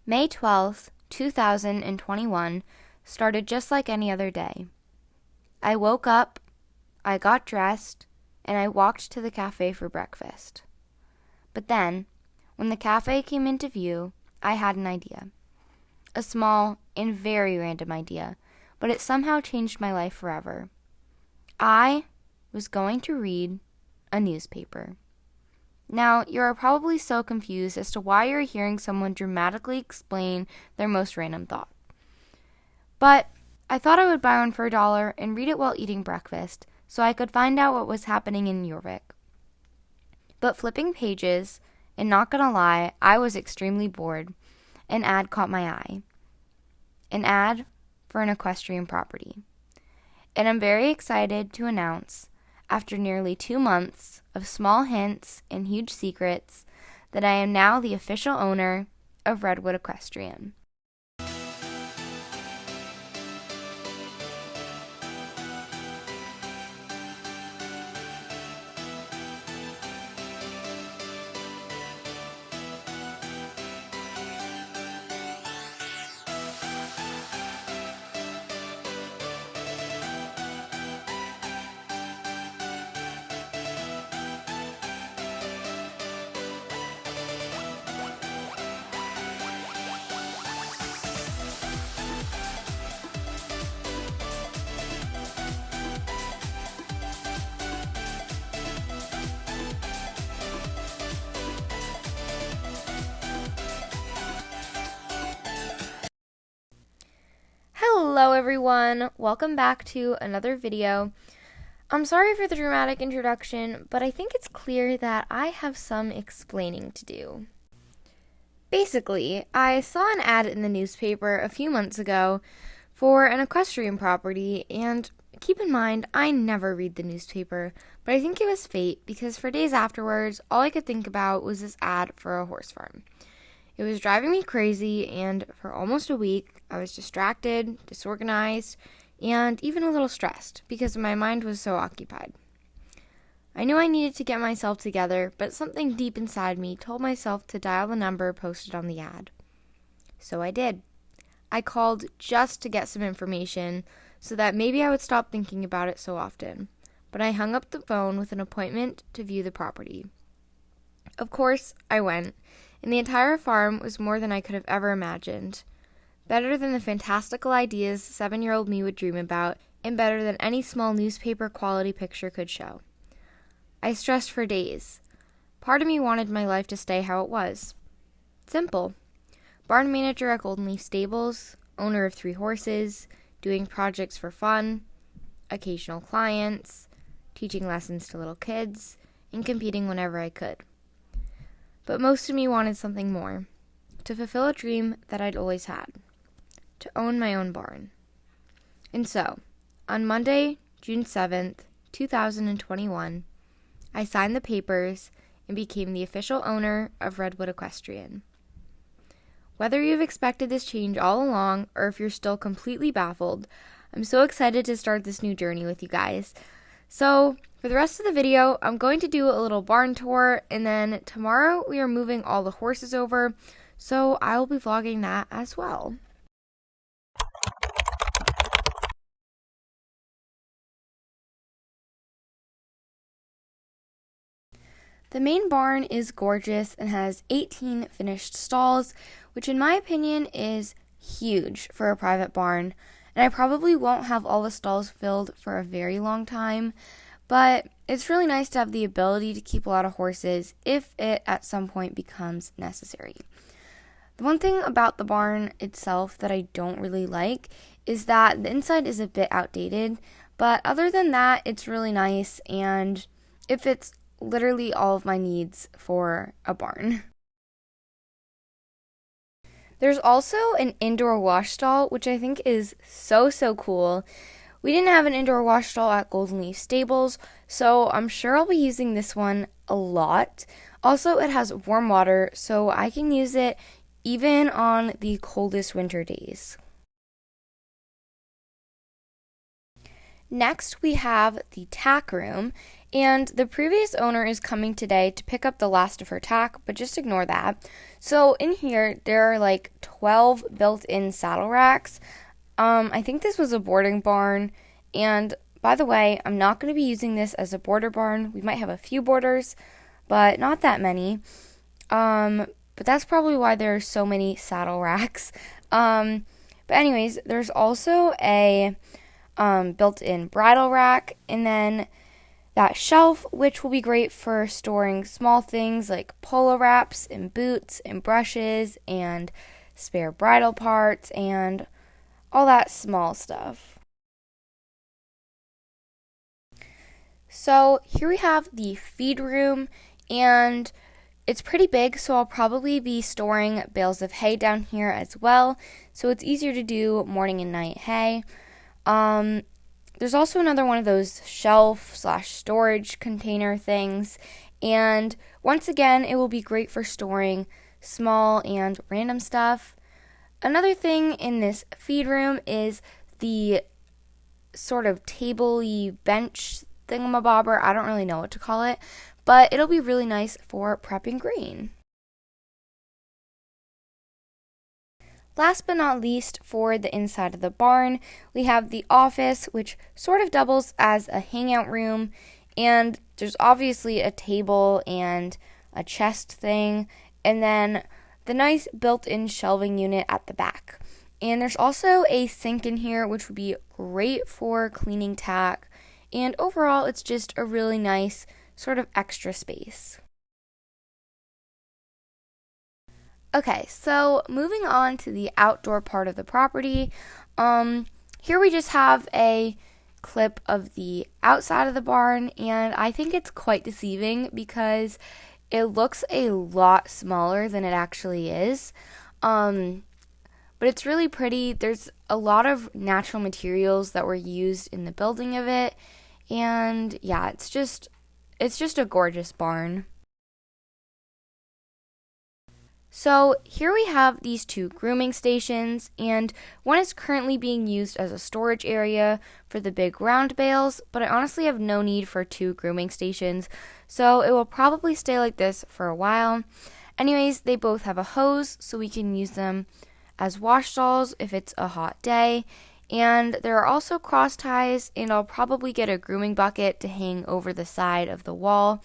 May 12th, 2021 started just like any other day. I woke up, I got dressed, and I walked to the cafe for breakfast. But then, when the cafe came into view, I had an idea. A small and very random idea, but it somehow changed my life forever. I was going to read a newspaper. Now, you are probably so confused as to why you're hearing someone dramatically explain their most random thought. But I thought I would buy one for $1 and read it while eating breakfast, so I could find out what was happening in Jorvik. But flipping pages, and not gonna lie, I was extremely bored. An ad caught my eye. An ad for an equestrian property. And I'm very excited to announce, after nearly 2 months of small hints and huge secrets, that I am now the official owner of Redwood Equestrian. Hello everyone, welcome back to another video. I'm sorry for the dramatic introduction, but I think it's clear that I have some explaining to do. Basically, I saw an ad in the newspaper a few months ago for an equestrian property, and keep in mind, I never read the newspaper, but I think it was fate because for days afterwards, all I could think about was this ad for a horse farm. It was driving me crazy, and for almost a week, I was distracted, disorganized, and even a little stressed because my mind was so occupied. I knew I needed to get myself together, but something deep inside me told myself to dial the number posted on the ad. So I did. I called just to get some information so that maybe I would stop thinking about it so often, but I hung up the phone with an appointment to view the property. Of course, I went. And the entire farm was more than I could have ever imagined. Better than the fantastical ideas 7-year-old me would dream about, and better than any small newspaper quality picture could show. I stressed for days. Part of me wanted my life to stay how it was. Simple. Barn manager at Golden Leaf Stables, owner of 3 horses, doing projects for fun, occasional clients, teaching lessons to little kids, and competing whenever I could. But most of me wanted something more, to fulfill a dream that I'd always had, to own my own barn. And so, on Monday, June 7th, 2021, I signed the papers and became the official owner of Redwood Equestrian. Whether you've expected this change all along or if you're still completely baffled, I'm so excited to start this new journey with you guys. So, for the rest of the video, I'm going to do a little barn tour, and then tomorrow we are moving all the horses over, so I will be vlogging that as well. The main barn is gorgeous and has 18 finished stalls, which in my opinion is huge for a private barn, and I probably won't have all the stalls filled for a very long time. But it's really nice to have the ability to keep a lot of horses if it at some point becomes necessary. The one thing about the barn itself that I don't really like is that the inside is a bit outdated, but other than that, it's really nice and it fits literally all of my needs for a barn. There's also an indoor wash stall, which I think is so cool. We didn't have an indoor wash stall at Golden Leaf Stables, so I'm sure I'll be using this one a lot. Also, it has warm water, so I can use it even on the coldest winter days. Next, we have the tack room, And the previous owner is coming today to pick up the last of her tack, but just ignore that. So in here, there are like 12 built-in saddle racks. I think this was a boarding barn. And by the way, I'm not going to be using this as a boarder barn. We might have a few boarders, but not that many. But that's probably why there are so many saddle racks. But anyways, there's also a built-in bridle rack, and then that shelf, which will be great for storing small things like polo wraps and boots and brushes and spare bridle parts and all that small stuff. So here we have the feed room, and it's pretty big, so I'll probably be storing bales of hay down here as well, so it's easier to do morning and night hay. There's also another one of those shelf/storage container things, and once again, it will be great for storing small and random stuff. Another thing in this feed room is the sort of table-y bench thingamabobber. I don't really know what to call it, but it'll be really nice for prepping grain. Last but not least, for the inside of the barn, we have the office, which sort of doubles as a hangout room, and there's obviously a table and a chest thing, and then the nice built-in shelving unit at the back. And there's also a sink in here, which would be great for cleaning tack, and overall, it's just a really nice sort of extra space. Okay, so moving on to the outdoor part of the property, here we just have a clip of the outside of the barn, and I think it's quite deceiving because it looks a lot smaller than it actually is, but it's really pretty. There's a lot of natural materials that were used in the building of it, and yeah, it's just a gorgeous barn. So here we have these two grooming stations, and one is currently being used as a storage area for the big round bales, but I honestly have no need for two grooming stations, so it will probably stay like this for a while. Anyways, they both have a hose, so we can use them as wash stalls if it's a hot day, and there are also cross ties, and I'll probably get a grooming bucket to hang over the side of the wall.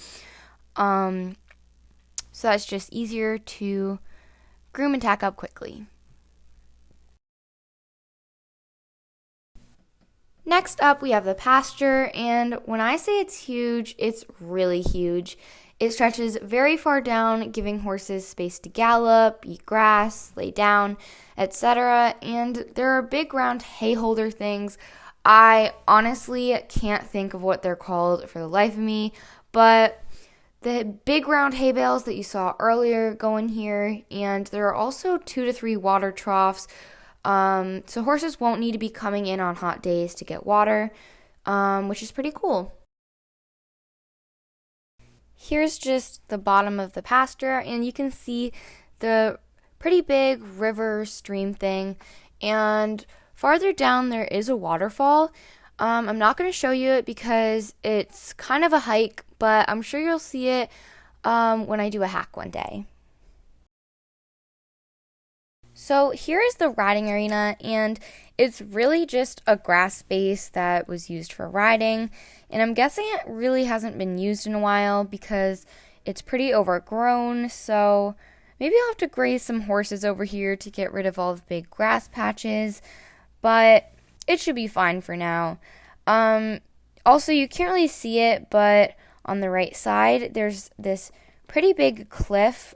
So that's just easier to groom and tack up quickly. Next up, we have the pasture, and when I say it's huge, it's really huge. It stretches very far down, giving horses space to gallop, eat grass, lay down, etc. And there are big round hay holder things. I honestly can't think of what they're called for the life of me, but the big round hay bales that you saw earlier go in here, and there are also 2 to 3 water troughs, so horses won't need to be coming in on hot days to get water, which is pretty cool. Here's just the bottom of the pasture, and you can see the pretty big river stream thing, and farther down there is a waterfall. I'm not going to show you it because it's kind of a hike, but I'm sure you'll see it when I do a hack one day. So here is the riding arena, and it's really just a grass space that was used for riding, and I'm guessing it really hasn't been used in a while because it's pretty overgrown, so maybe I'll have to graze some horses over here to get rid of all the big grass patches, but it should be fine for now. Also, you can't really see it, but on the right side, there's this pretty big cliff,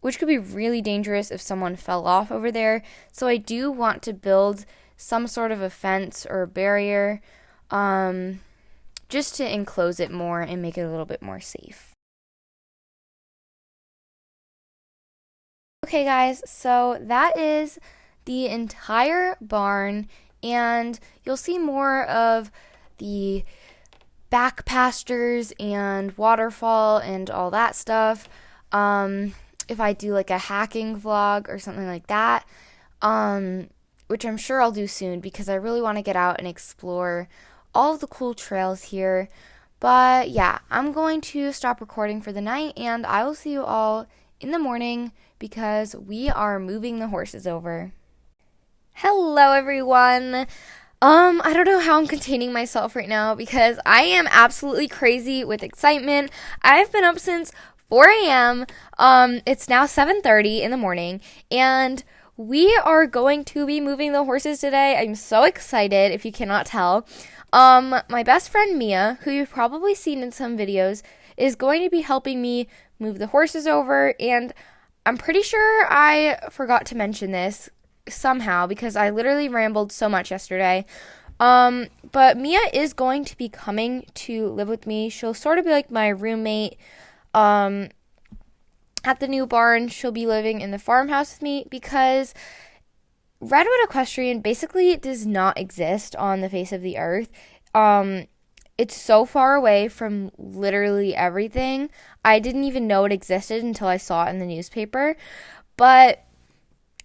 which could be really dangerous if someone fell off over there. So I do want to build some sort of a fence or a barrier, just to enclose it more and make it a little bit more safe. Okay, guys, so that is the entire barn, and you'll see more of the back pastures and waterfall and all that stuff if I do like a hacking vlog or something like that, which I'm sure I'll do soon because I really want to get out and explore all of the cool trails here. But yeah, I'm going to stop recording for the night, and I will see you all in the morning because we are moving the horses over. Hello, everyone. I don't know how I'm containing myself right now because I am absolutely crazy with excitement. I've been up since 4 a.m. It's now 7:30 in the morning, and we are going to be moving the horses today. I'm so excited, if you cannot tell. My best friend Mia, who you've probably seen in some videos, is going to be helping me move the horses over, and I'm pretty sure I forgot to mention this somehow because I literally rambled so much yesterday. But Mia is going to be coming to live with me. She'll sort of be like my roommate. At the new barn, she'll be living in the farmhouse with me because Redwood Equestrian basically does not exist on the face of the earth. It's so far away from literally everything. I didn't even know it existed until I saw it in the newspaper. But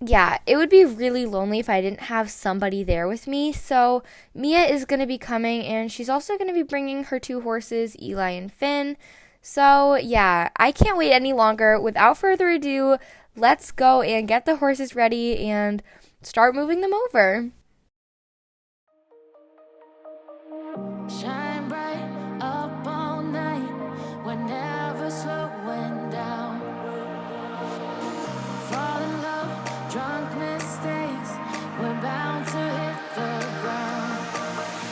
yeah, it would be really lonely if I didn't have somebody there with me. So Mia is going to be coming, and she's also going to be bringing her two horses, Eli and Finn. So yeah, I can't wait any longer. Without further ado, let's go and get the horses ready and start moving them over. Shine bright up all night, we're never slowing down. Fall in love, drunk mistakes, we're bound to hit the ground.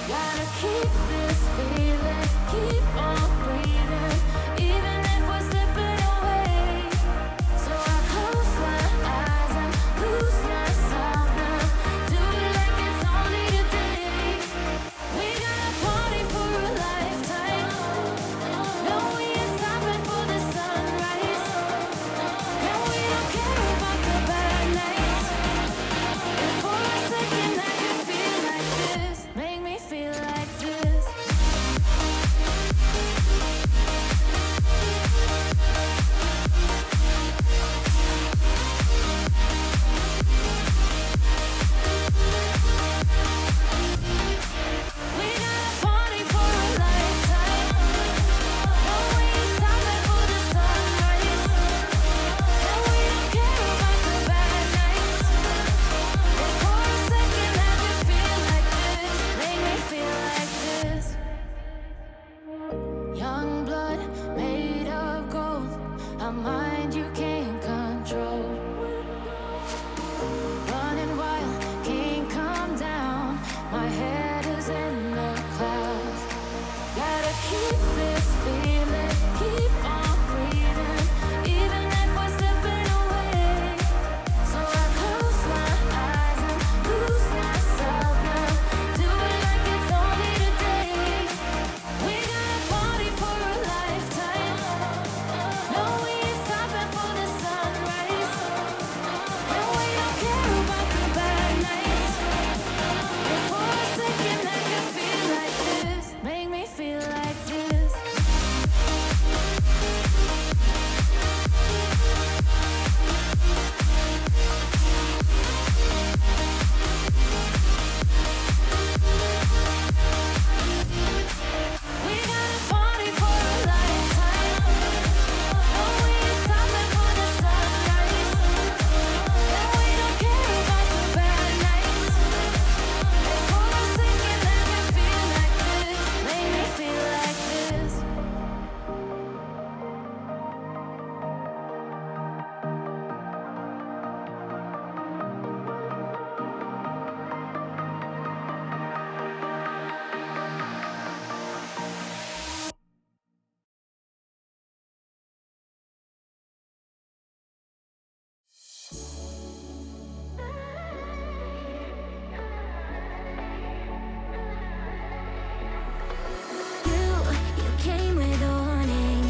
Gotta keep this feeling, keep on breathing, even if we're slipping away. So I close my eyes and lose myself now, do it like it's only today. We got a party for a lifetime, no we ain't stopping for the sunrise, and we don't care about the bad nights. And for a second I can feel like this, make me feel like this. We got a party for a lifetime, no we ain't stopping for the sunrise, and we don't care about the bad nights. And for a second I can feel like this, make me feel like this. Young blood made of gold, a mind you can't control. Running wild, can't come down, my head is in the clouds. Gotta keep this feeling, keep on breathing, even if we're slipping away. So I close my eyes and lose myself now, do it like it's only today. We got a party for a lifetime, no we ain't stopping for the sunrise, and we don't care about the bad nights. And for a second I can feel like this, make me feel like this. We got a party for a lifetime, no we ain't stopping for the sunrise, and we don't care about the bad nights. And for a second I can feel like this, make me feel like this. You came with a warning,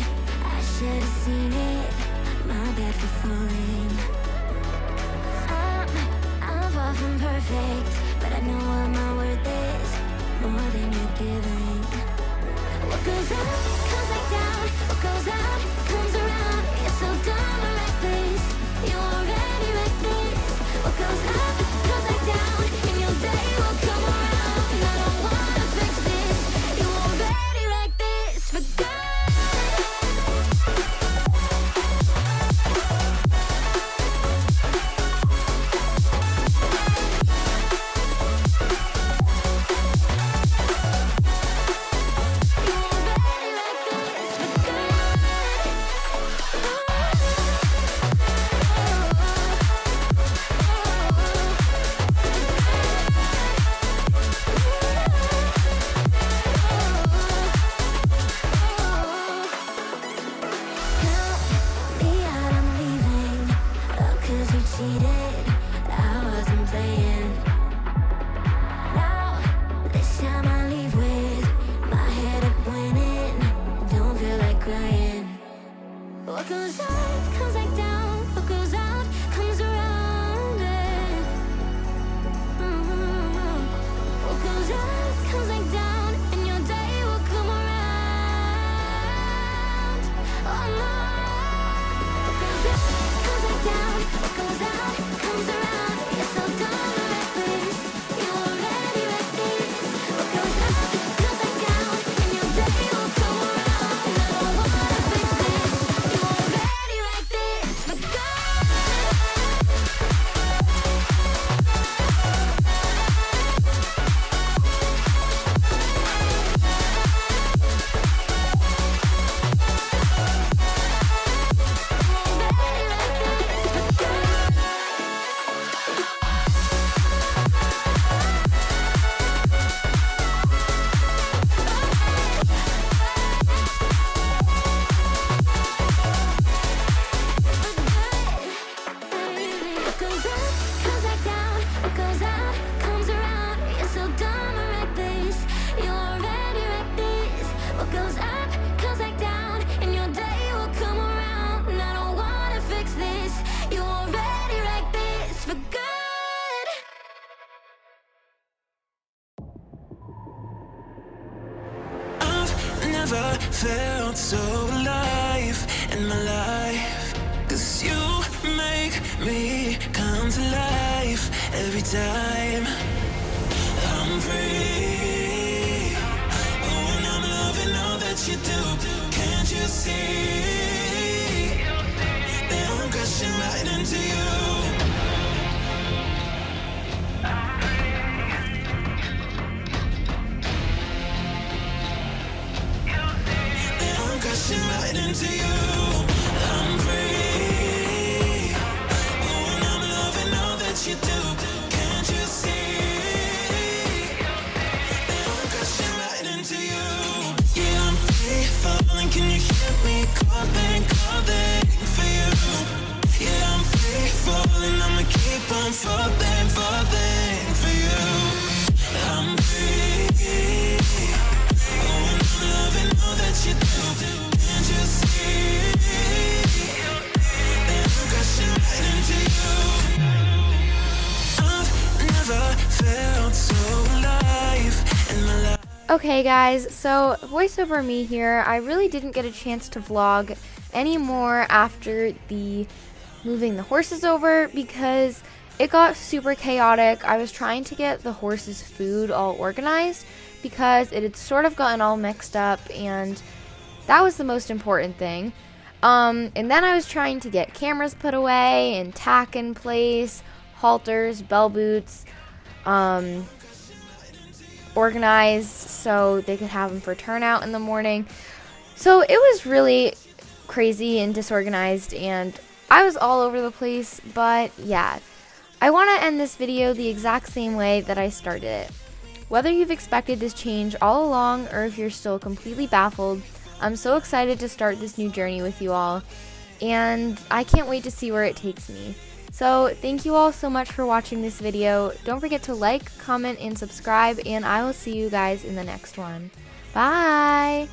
I should have seen it, my bad for falling. I'm far from perfect, but I know what my worth is, more than you're giving. What goes up, comes back down, what goes out, comes around. You're so dumb or reckless, you already reckless. What goes up, comes back down, and your day will come around. And I don't wanna fix this, you already wrecked this. cheated, I wasn't playing. Now, this time I leave with my head up winning. Don't feel like crying. What goes up comes back down. What goes out comes around. And what goes up comes back down, and your day will come around. Oh no. What goes up comes back down. What goes out comes around. You're so dumb and reckless. You already wrecked this. What goes up comes back down, and your day will come around. And I don't wanna fix this. You already wrecked this. But go. What goes up comes back down. What goes out comes around. You're so dumb and reckless. You already wrecked this. What goes up comes back down, and your day will come around. And I don't wanna fix this. You already wrecked this for good. I've never felt so alive in my life. 'Cause you make me come to life every time I'm free. Oh, and I'm loving all that you do. Can't you see that I'm crashing right into you? I'm crashing right into you. I'm free. Oh, and I'm loving all that you do. Can't you see that I'm crashing right into you? Yeah, I'm free falling. Can you hear me calling, calling for you? Yeah, I'm free falling. I'ma keep on falling, falling for you. I'm free. Oh, and I'm loving all that you do. Can't you see that I'm crashing right into you? I've never felt so alive in my life. Okay guys, so voiceover me here. I really didn't get a chance to vlog anymore after the moving the horses over because it got super chaotic. I was trying to get the horses' food all organized because it had sort of gotten all mixed up, and that was the most important thing. And then I was trying to get cameras put away and tack in place, halters, bell boots, organized so they could have them for turnout in the morning. So it was really crazy and disorganized, and I was all over the place. But yeah, I want to end this video the exact same way that I started it. Whether you've expected this change all along or if you're still completely baffled, I'm so excited to start this new journey with you all, and I can't wait to see where it takes me. So thank you all so much for watching this video. Don't forget to like, comment, and subscribe, and I will see you guys in the next one. Bye!